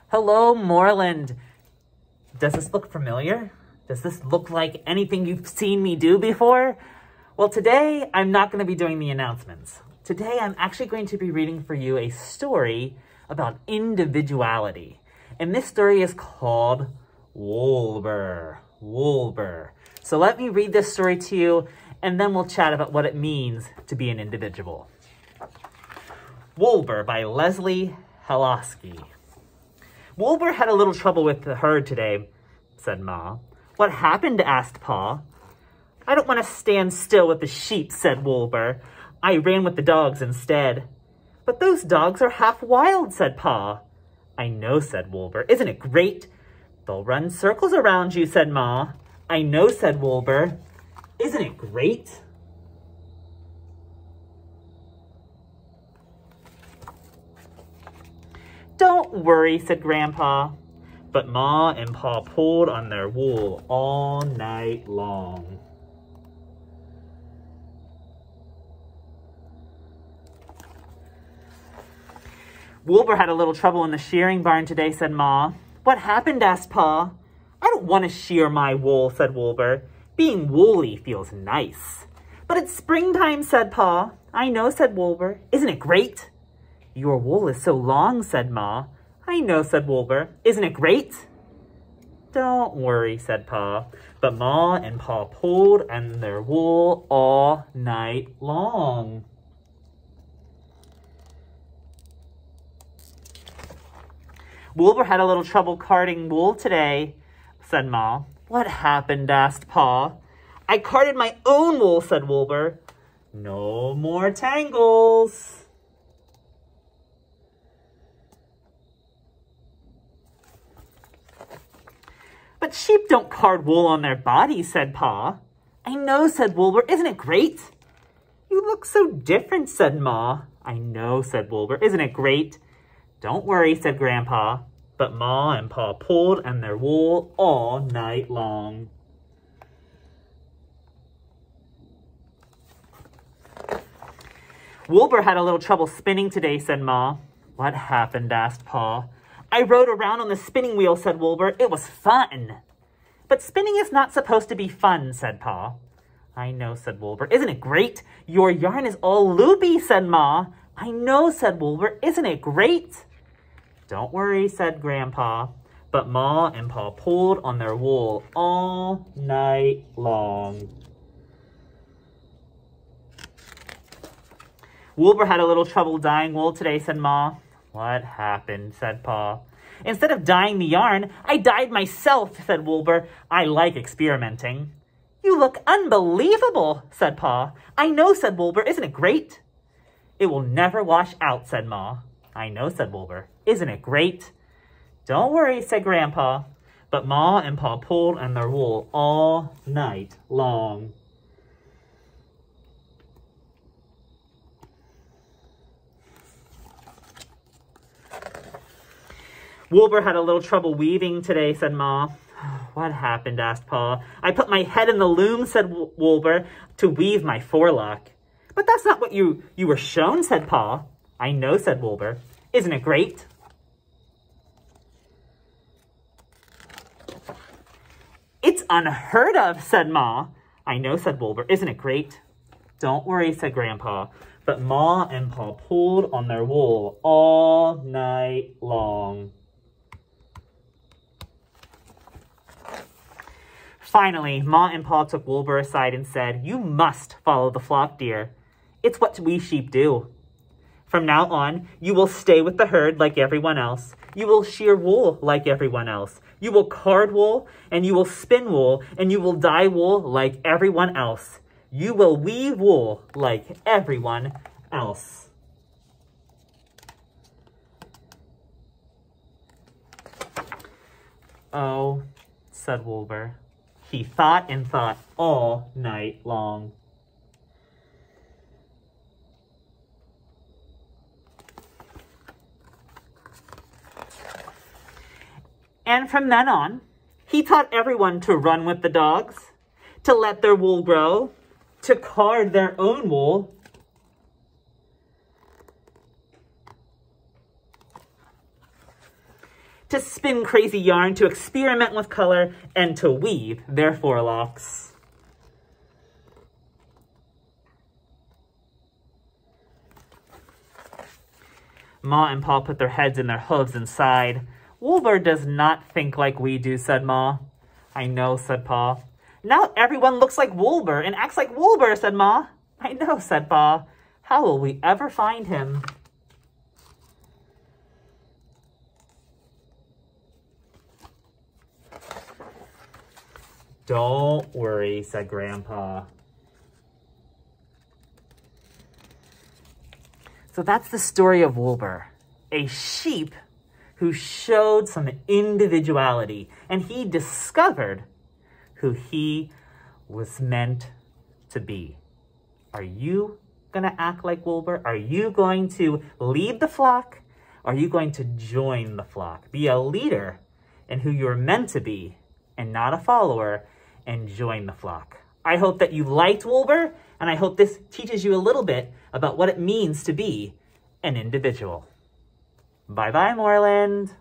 Hello, Moreland. Does this look familiar? Does this look like anything you've seen me do before? Well, today I'm not going to be doing the announcements. Today I'm actually going to be reading for you a story about individuality. And this story is called Woolbur. Woolbur. So let me read this story to you, and then we'll chat about what it means to be an individual. Woolbur by Helakoski. Woolbur had a little trouble with the herd today, said Ma. What happened? Asked Pa. I don't want to stand still with the sheep, said Woolbur. I ran with the dogs instead. But those dogs are half wild, said Pa. I know, said Woolbur. Isn't it great? They'll run circles around you, said Ma. I know, said Woolbur. Isn't it great? Don't worry, said Grandpa. But Ma and Pa pulled on their wool all night long. Woolbur had a little trouble in the shearing barn today, said Ma. What happened? Asked Pa. I don't want to shear my wool, said Woolbur. Being woolly feels nice. But it's springtime, said Pa. I know, said Woolbur. Isn't it great? Your wool is so long, said Ma. I know, said Woolbur. Isn't it great? Don't worry, said Pa. But Ma and Pa pulled on their wool all night long. Woolbur had a little trouble carding wool today, said Ma. What happened? Asked Pa. I carded my own wool, said Woolbur. No more tangles. But sheep don't card wool on their bodies, said Pa. I know, said Woolbur. Isn't it great? You look so different, said Ma. I know, said Woolbur. Isn't it great? Don't worry, said Grandpa. But Ma and Pa pulled on their wool all night long. Woolbur had a little trouble spinning today, said Ma. What happened? Asked Pa. I rode around on the spinning wheel, said Woolbur. It was fun. But spinning is not supposed to be fun, said Pa. I know, said Woolbur. Isn't it great? Your yarn is all loopy, said Ma. I know, said Woolbur. Isn't it great? Don't worry, said Grandpa. But Ma and Pa pulled on their wool all night long. Woolbur had a little trouble dyeing wool today, said Ma. What happened? Said Pa. Instead of dyeing the yarn, I dyed myself, said Woolbur. I like experimenting. You look unbelievable, said Pa. I know, said Woolbur. Isn't it great? It will never wash out, said Ma. I know, said Woolbur. Isn't it great? Don't worry, said Grandpa. But Ma and Pa pulled on their wool all night long. Woolbur had a little trouble weaving today, said Ma. What happened? Asked Pa. I put my head in the loom, said Woolbur, to weave my forelock. But that's not what you were shown, said Pa. I know, said Woolbur. Isn't it great? It's unheard of, said Ma. I know, said Woolbur. Isn't it great? Don't worry, said Grandpa. But Ma and Pa pulled on their wool all night long. Finally, Ma and Pa took Woolbur aside and said, You must follow the flock, dear. It's what we sheep do. From now on, you will stay with the herd like everyone else. You will shear wool like everyone else. You will card wool, and you will spin wool, and you will dye wool like everyone else. You will weave wool like everyone else. Oh, said Woolbur. He thought and thought all night long. And from then on, he taught everyone to run with the dogs, to let their wool grow, to card their own wool, to spin crazy yarn, to experiment with color, and to weave their forelocks. Ma and Pa put their heads in their hooves and sighed. Woolbur does not think like we do, said Ma. I know, said Pa. Now everyone looks like Woolbur and acts like Woolbur, said Ma. I know, said Pa. How will we ever find him? Don't worry, said Grandpa. So that's the story of Woolbur, a sheep who showed some individuality, and he discovered who he was meant to be. Are you going to act like Woolbur? Are you going to lead the flock? Are you going to join the flock? Be a leader in who you're meant to be and not a follower, and join the flock. I hope that you liked Woolbur, and I hope this teaches you a little bit about what it means to be an individual. Bye-bye, Moreland.